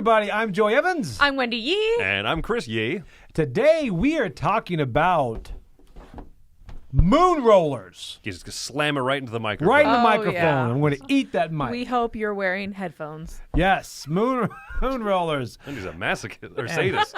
everybody, I'm Joy Evans. I'm Wendy Yee. And I'm Chris Yee. Today we are talking about Moonrollers. You just slam it right into the microphone. Right in the Oh, microphone. yeah. I'm going to eat that mic. We hope you're wearing headphones. Yes, Moonrollers. Wendy's a masochist or sadist.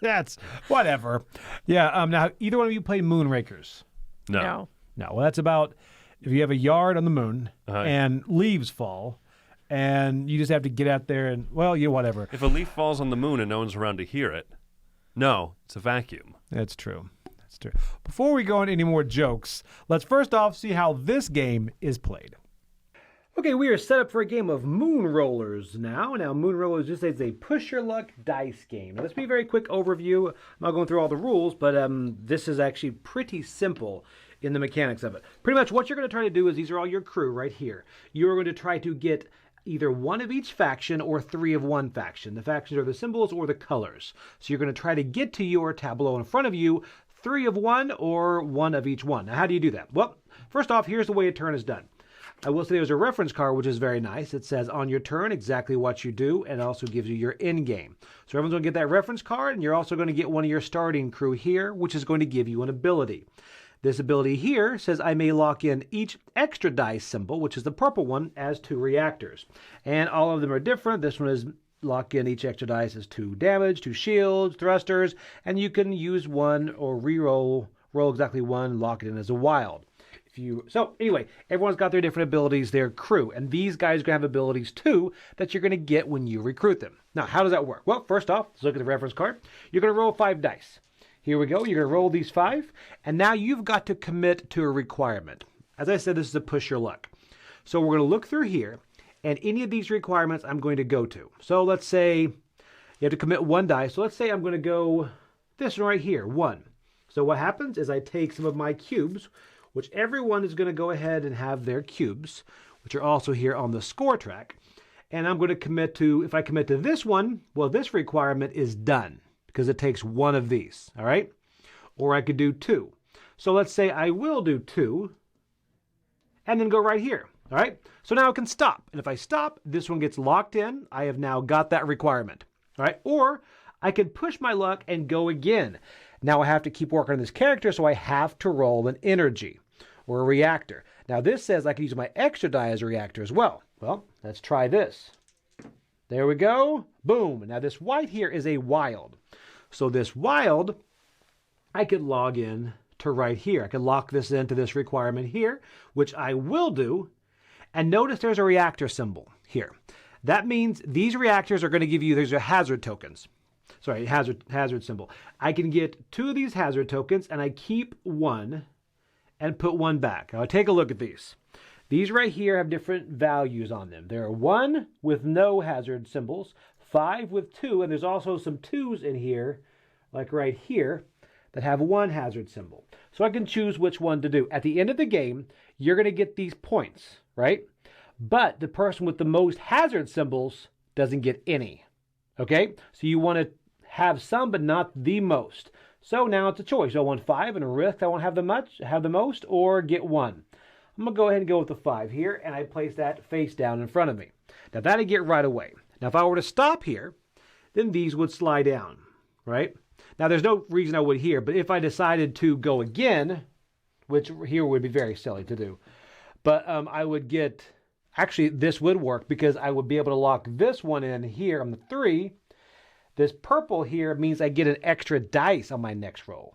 That's whatever. Yeah. Now, either one of you play Moonrakers? No. No. Well, that's about if you have a yard on the moon Uh-huh. and leaves fall, and you just have to get out there and whatever. If a leaf falls on the moon and no one's around to hear it, no, it's a vacuum. That's true. That's true. Before we go into any more jokes, let's first off see how this game is played. Okay, we are set up for a game of Moonrollers now. Now, Moonrollers just is a push your luck dice game. Now, let's be a very quick overview. I'm not going through all the rules, but this is actually pretty simple in the mechanics of it. Pretty much what you're going to try to do is these are all your crew right here. You're going to try to get either one of each faction or three of one faction. The factions are the symbols or the colors. So you're going to try to get to your tableau in front of you, three of one or one of each one. Now, how do you do that? Well, first off, here's the way a turn is done. I will say there's a reference card, which is very nice. It says on your turn exactly what you do, and it also gives you your end game. So everyone's going to get that reference card, and you're also going to get one of your starting crew here, which is going to give you an ability. This ability here says I may lock in each extra dice symbol, which is the purple one, as 2 reactors. And all of them are different. This one is lock in each extra dice as 2 damage, 2 shields, thrusters, and you can use one or roll exactly one, lock it in as a wild. So anyway, everyone's got their different abilities, their crew, and these guys are going to have abilities too that you're going to get when you recruit them. Now, how does that work? Well, first off, let's look at the reference card. You're going to roll 5 dice. Here we go. You're going to roll these 5, and now you've got to commit to a requirement. As I said, this is a push your luck. So we're going to look through here, and any of these requirements I'm going to go to. So let's say you have to commit 1 die. So let's say I'm going to go this one right here, 1. So what happens is I take some of my cubes, which everyone is going to go ahead and have their cubes, which are also here on the score track. And I'm going to commit to, if I commit to this one, well, this requirement is done because it takes 1 of these, all right? Or I could do 2. So let's say I will do 2 and then go right here, all right? So now I can stop. And if I stop, this one gets locked in. I have now got that requirement, all right? Or I can push my luck and go again. Now I have to keep working on this character, so I have to roll an energy or a reactor. Now this says I can use my extra die as a reactor as well. Well, let's try this. There we go. Boom. Now this white here is a wild. So this wild, I could log in to right here. I could lock this into this requirement here, which I will do. And notice there's a reactor symbol here. That means these reactors are going to give you, these are hazard tokens. Sorry, hazard symbol. I can get 2 of these hazard tokens, and I keep 1 and put 1 back. Now, take a look at these. These right here have different values on them. There are 1 with no hazard symbols, 5 with 2, and there's also some 2s in here, like right here, that have 1 hazard symbol. So I can choose which one to do. At the end of the game, you're going to get these points, right? But the person with the most hazard symbols doesn't get any. Okay? So you want to have some, but not the most. So now it's a choice. I want 5 and a risk. I won't have the most, or get 1. I'm going to go ahead and go with the 5 here, and I place that face down in front of me. Now that I get right away. Now if I were to stop here, then these would slide down, right? Now there's no reason I would here, but if I decided to go again, which here would be very silly to do, but I would get, actually this would work because I would be able to lock this one in here on the 3. This purple here means I get an extra dice on my next roll.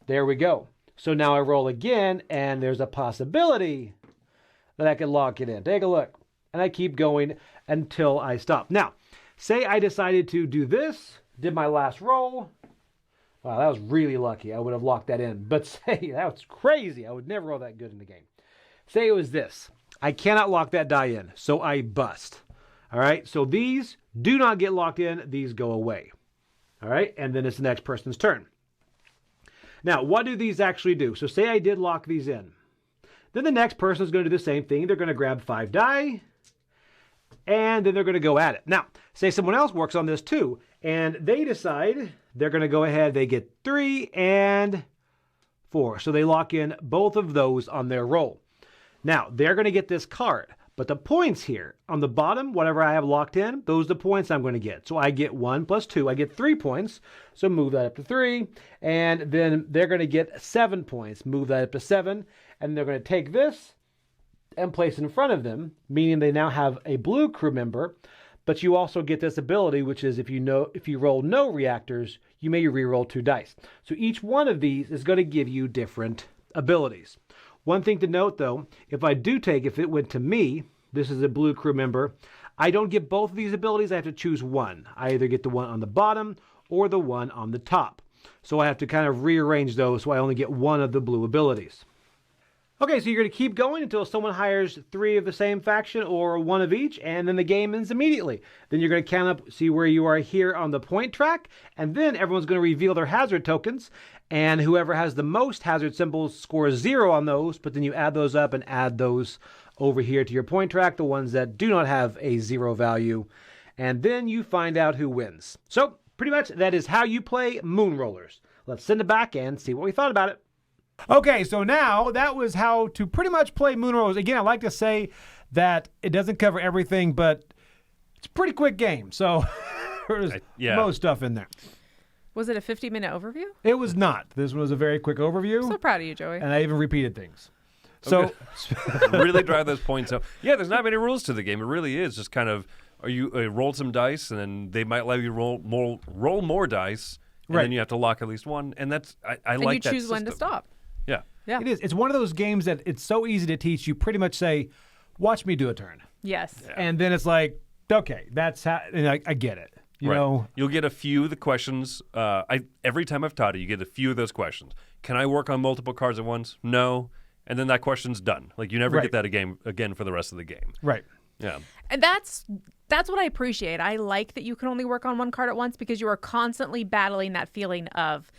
There we go. So now I roll again, and there's a possibility that I can lock it in. Take a look. And I keep going until I stop. Now, say I decided to do this, did my last roll. Wow, that was really lucky. I would have locked that in. But say, that was crazy. I would never roll that good in the game. Say it was this. I cannot lock that die in, so I bust. All right, so these do not get locked in. These go away. All right, and then it's the next person's turn. Now, what do these actually do? So say I did lock these in. Then the next person is going to do the same thing. They're going to grab 5 die, and then they're going to go at it. Now, say someone else works on this too, and they decide they're going to go ahead. They get 3 and 4. So they lock in both of those on their roll. Now, they're going to get this card. But the points here, on the bottom, whatever I have locked in, those are the points I'm going to get. So I get 1 plus 2, I get 3 points. So move that up to 3. And then they're going to get 7 points. Move that up to 7. And they're going to take this and place it in front of them, meaning they now have a blue crew member. But you also get this ability, which is if you roll no reactors, you may re-roll 2 dice. So each one of these is going to give you different abilities. One thing to note, though, if it went to me, this is a blue crew member, I don't get both of these abilities. I have to choose one. I either get the one on the bottom or the one on the top. So I have to kind of rearrange those so I only get one of the blue abilities. Okay, so you're going to keep going until someone hires 3 of the same faction or 1 of each, and then the game ends immediately. Then you're going to count up, see where you are here on the point track, and then everyone's going to reveal their hazard tokens, and whoever has the most hazard symbols scores 0 on those, but then you add those up and add those over here to your point track, the ones that do not have a 0 value, and then you find out who wins. So, pretty much that is how you play Moonrollers. Let's send it back and see what we thought about it. Okay, so now that was how to pretty much play Moonrollers. Again, I like to say that it doesn't cover everything, but it's a pretty quick game. So there's most stuff in there. Was it a 50-minute overview? It was not. This was a very quick overview. I'm so proud of you, Joey. And I even repeated things. So really drive those points up. Yeah, there's not many rules to the game. It really is just kind of you roll some dice, and then they might let you roll more dice, and then you have to lock at least one. And that's I and like that. And you choose when to stop. Yeah. It is. It's one of those games that it's so easy to teach. You pretty much say, watch me do a turn. Yes. Yeah. And then it's like, okay, that's how, and I get it. You know? You'll get a few of the questions. Every time I've taught it, you get a few of those questions. Can I work on multiple cards at once? No. And then that question's done. Like, you never get that again for the rest of the game. Right. Yeah. And that's what I appreciate. I like that you can only work on one card at once because you are constantly battling that feeling of,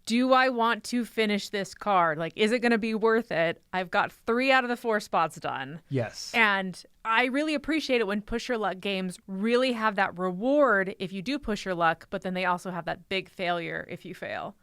do I want to finish this card? Like, is it going to be worth it? I've got 3 out of the 4 spots done. Yes. And I really appreciate it when push your luck games really have that reward if you do push your luck, but then they also have that big failure if you fail.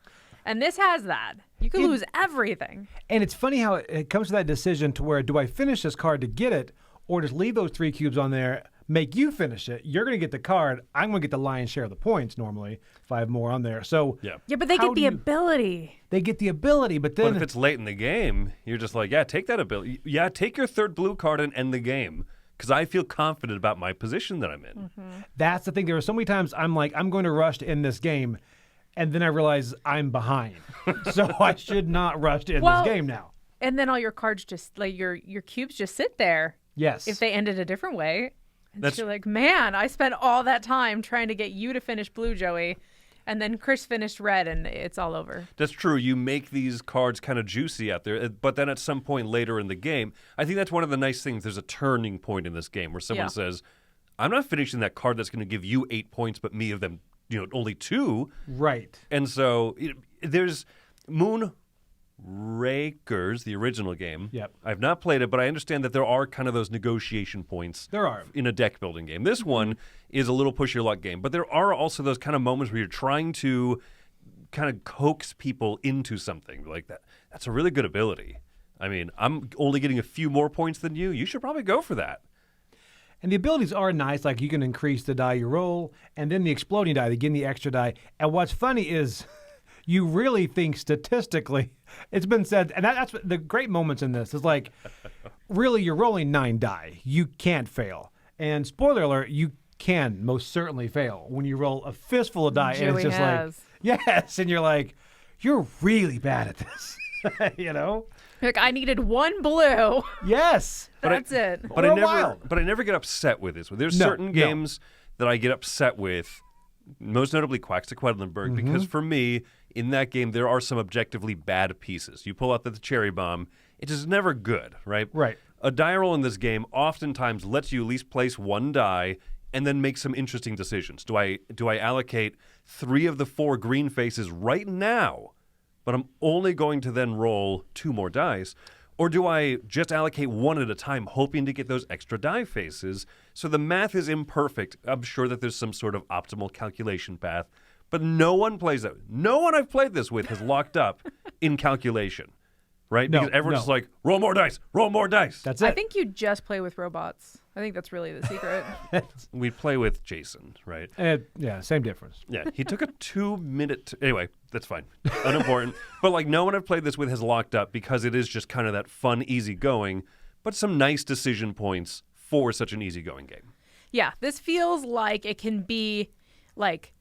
And this has that. You can lose everything. And it's funny how it comes to that decision to where, do I finish this card to get it, or just leave those 3 cubes on there, make you finish it? You're going to get the card. I'm going to get the lion's share of the points normally, if I have more on there. So yeah, but they get the ability. They get the ability, but then... But if it's late in the game, you're just like, yeah, take that ability. Yeah, take your 3rd blue card and end the game, because I feel confident about my position that I'm in. Mm-hmm. That's the thing. There are so many times I'm like, I'm going to rush to end this game, and then I realize I'm behind. So I should not rush to end this game now. And then all your cards just, like, your cubes just sit there. Yes. If they ended a different way. And you're like, man, I spent all that time trying to get you to finish blue, Joey. And then Chris finished red, and it's all over. That's true. You make these cards kind of juicy out there, but then at some point later in the game, I think that's one of the nice things. There's a turning point in this game where someone says, I'm not finishing that card that's going to give you 8 points, but me of them, only 2. Right. And so there's Moonrakers, the original game. Yep. I've not played it, but I understand that there are kind of those negotiation points. There are. In a deck building game. This one is a little push your luck game, but there are also those kind of moments where you're trying to kind of coax people into something like that. That's a really good ability. I mean, I'm only getting a few more points than you. You should probably go for that. And the abilities are nice. Like, you can increase the die you roll, and then the exploding die, they give the extra die. And what's funny is you really think statistically, it's been said, and that's the great moments in this, is like, really, you're rolling 9 die. You can't fail. And spoiler alert, you can most certainly fail when you roll a fistful of die. Joey and it's just has. like, yes. And you're like, you're really bad at this. Like, I needed 1 blue. Yes. That's it. But I never get upset with this. There's certain games that I get upset with, most notably Quacks to Quedlinburg, because for me, in that game, there are some objectively bad pieces. You pull out the cherry bomb, it is never good, right? Right. A die roll in this game oftentimes lets you at least place 1 die and then make some interesting decisions. Do I allocate 3 of the 4 green faces right now, but I'm only going to then roll 2 more dice? Or do I just allocate 1 at a time, hoping to get those extra die faces? So the math is imperfect. I'm sure that there's some sort of optimal calculation path, but no one plays that. No one I've played this with has locked up in calculation. right? No, Because everyone's no. just like, roll more dice, roll more dice. That's it. I think you just play with robots. I think that's really the secret. We play with Jason, right? Yeah, same difference. Yeah, he took a 2-minute. Anyway, that's fine. Unimportant. But like, no one I've played this with has locked up because it is just kind of that fun, easygoing, but some nice decision points for such an easygoing game. Yeah, this feels like it can be like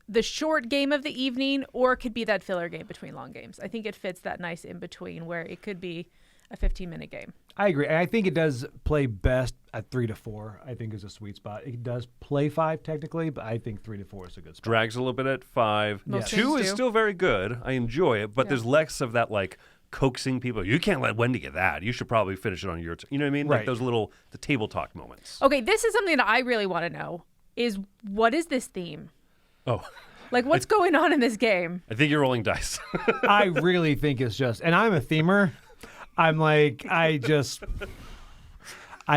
the short game of the evening, or it could be that filler game between long games. I think it fits that nice in between where it could be a 15-minute game. I agree. I think it does play best at 3 to 4. I think is a sweet spot. It does play 5 technically, but I think 3 to 4 is a good spot. Drags a little bit at 5. Most 2 games is do. still very good. I enjoy it, but Yeah. there's less of that like coaxing people. You can't let Wendy get that. You should probably finish it on your You know what I mean? Like Right. those little the table talk moments. Okay, this is something that I really want to know is what is this theme? Oh, Like, what's going on in this game? I think you're rolling dice. I really think it's just, and I'm a themer. I'm like, I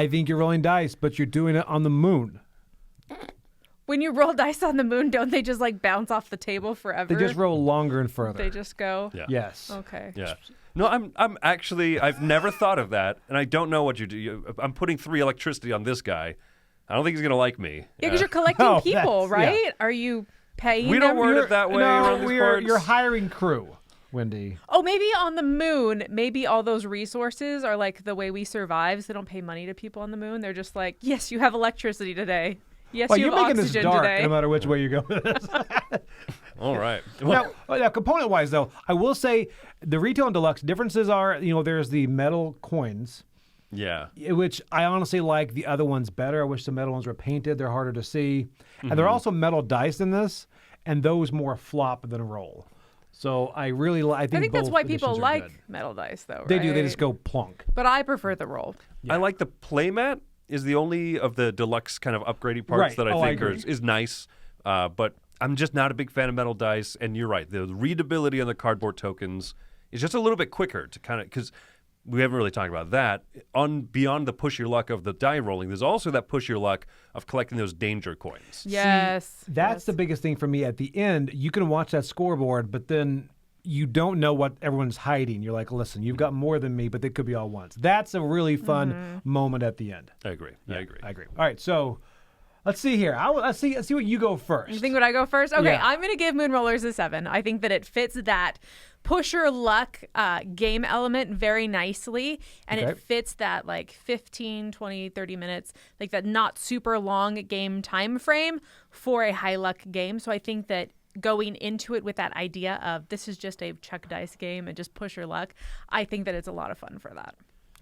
think you're rolling dice, but you're doing it on the moon. When you roll dice on the moon, don't they just like bounce off the table forever? They just roll longer and further. They just go. Yeah. Yes. Okay. Yeah. No, I'm actually, I've never thought of that, and I don't know what you do. I'm putting 3 electricity on this guy. I don't think he's going to like me. Yeah, because you're collecting Oh, people, that's- yeah. right? Are you paying We don't them? word it that way No, around these boards. you're hiring crew, Wendy. Oh, maybe on the moon, maybe all those resources are like the way we survive. So they don't pay money to people on the moon. They're just like, yes, you have electricity today. Yes, Well, you you're have making this oxygen dark today. no matter which way you go with this. All right. Well, Now, component-wise, though, I will say the retail and deluxe differences are, there's the metal coins, yeah. which I honestly like the other ones better. I wish the metal ones were painted. They're harder to see. And there are also metal dice in this, and those more flop than roll. So I think that's both why people editions are like good. metal dice, though, right? They do. They just go plunk. But I prefer the roll. I like the playmat is the only of the deluxe kind of upgraded parts Right. that I Oh, I think agree. is nice. But I'm just not a big fan of metal dice. And you're right. The readability on the cardboard tokens is just a little bit quicker to kind of, because we haven't really talked about that. Beyond the push your luck of the die rolling, there's also that push your luck of collecting those danger coins. Yes. That's yes. the biggest thing for me. At the end, you can watch that scoreboard, but then you don't know what everyone's hiding. You're like, listen, you've got more than me, but they could be all ones. That's a really fun moment at the end. I agree. I agree. I agree. All right, so let's see here. Let's see what you go first. You think would I go first? Okay, Yeah. I'm going to give Moonrollers a 7. I think that it fits that push your luck game element very nicely, and Okay. it fits that like 15, 20, 30 minutes, like that not super long game time frame for a high luck game. So I think that going into it with that idea of this is just a chuck dice game and just push your luck, I think that it's a lot of fun for that.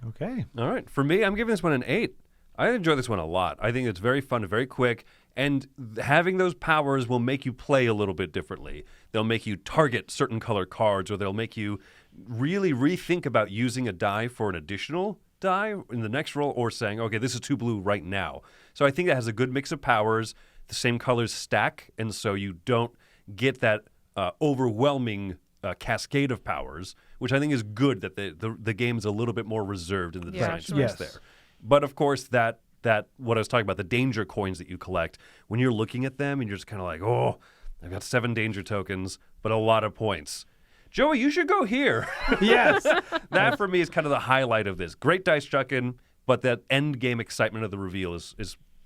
Okay. All right. For me, I'm giving this one an 8. I enjoy this one a lot. I think it's very fun, very quick, and having those powers will make you play a little bit differently. They'll make you target certain color cards, or they'll make you really rethink about using a die for an additional die in the next roll, or saying, okay, this is 2 blue right now. So I think that has a good mix of powers. The same colors stack, and so you don't get that overwhelming cascade of powers, which I think is good that the game is a little bit more reserved in the design sure. space Yes. there. But of course, that what I was talking about, the danger coins that you collect, when you're looking at them and you're just kind of like, oh, I've got 7 danger tokens, but a lot of points. Joey, you should go here. Yes. That for me is kind of the highlight of this. Great dice chucking, but that end game excitement of the reveal is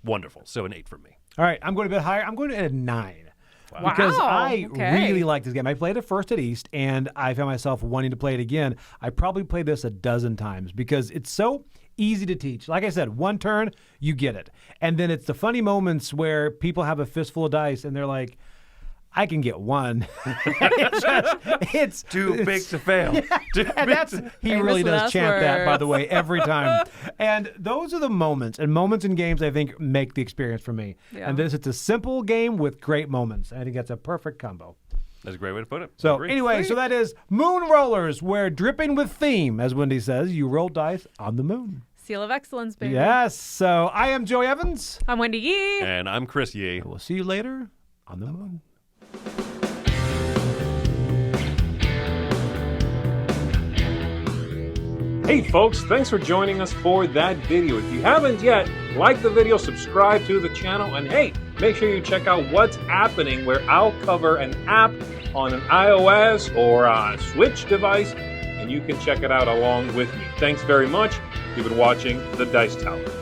wonderful. So an 8 for me. All right, I'm going a bit higher. I'm going at a 9. Because Wow, I okay. really like this game. I played it first at East, and I found myself wanting to play it again. I probably played this a dozen times because it's so easy to teach. Like I said, one turn, you get it. And then it's the funny moments where people have a fistful of dice, and they're like, I can get one. it's Too big to fail. Too and big that's to- he Famous really does last chant that, by words. the way, every time. And those are the moments, and moments in games I think make the experience for me. Yeah. And this, it's a simple game with great moments. I think that's a perfect combo. That's a great way to put it. I So agree. anyway, so that is Moonrollers, where dripping with theme, as Wendy says, you roll dice on the moon. Seal of excellence, baby. Yes. So I am Joey Evans. I'm Wendy Yee. And I'm Chris Yee. We'll see you later on the moon. Hey folks, thanks for joining us for that video. If you haven't yet, like the video, subscribe to the channel, and hey, make sure you check out what's happening, where I'll cover an app on an iOS or a Switch device, and you can check it out along with me. Thanks very much. You've been watching The Dice Tower.